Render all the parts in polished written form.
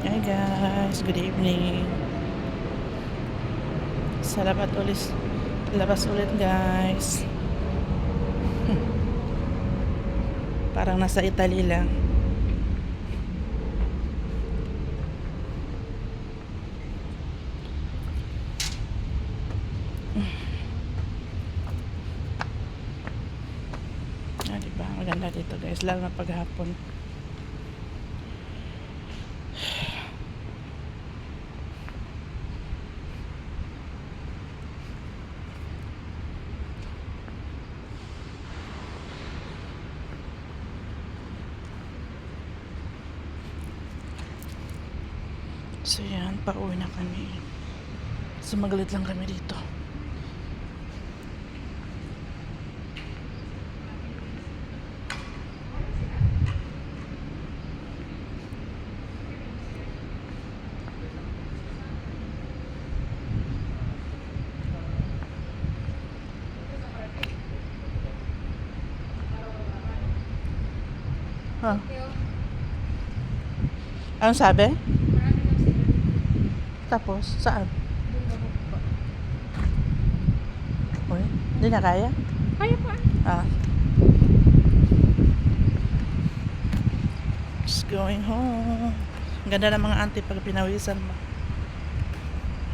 Hi guys, good evening. Labas ulit guys. Parang nasa Italy lang. Diba? Maganda dito guys, lalo na paghapon. So yan, pauwi na kami. Sumaglit lang kami dito. Huh. Anong sabi? Tapos, saan? Uy, hindi na kaya? Kaya pa. Just going home. Ang ganda ng mga auntie pag pinawisan mo.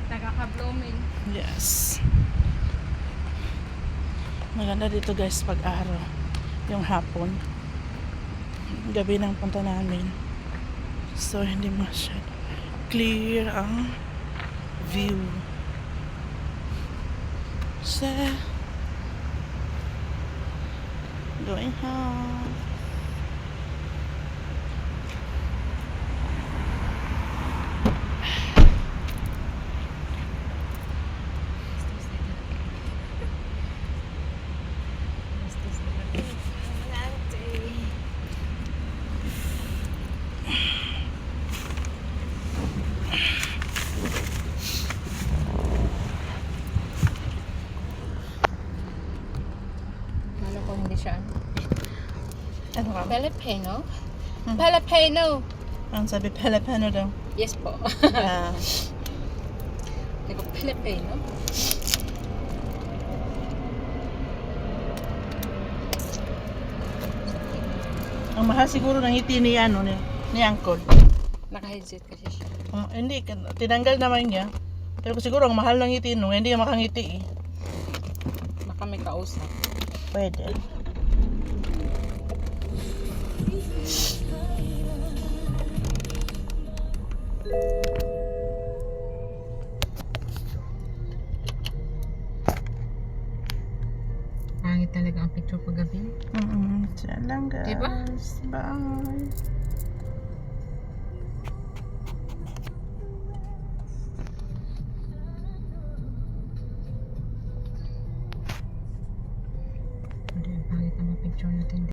Nagkaka-blooming. Yes. Maganda dito guys pag araw. Yung hapon. Gabi ng punta namin. So, hindi masyado clear ang view. So, going home. Ano ko hindi siya? Ano ka? Filipino? Hmm. Filipino! Ang sabi Filipino daw. Yes po. Hindi ko Filipino. Ang mahal siguro ng ngiti ni ni Uncle. Naka-headset kasi siya. Hindi, tinanggal naman niya. Pero siguro ang mahal ng ngiti nung hindi niya makangiti eh. Baka may kausap. Pwede. Pangit talaga ang picture paggabi. Diyan lang guys. Diba? Bye.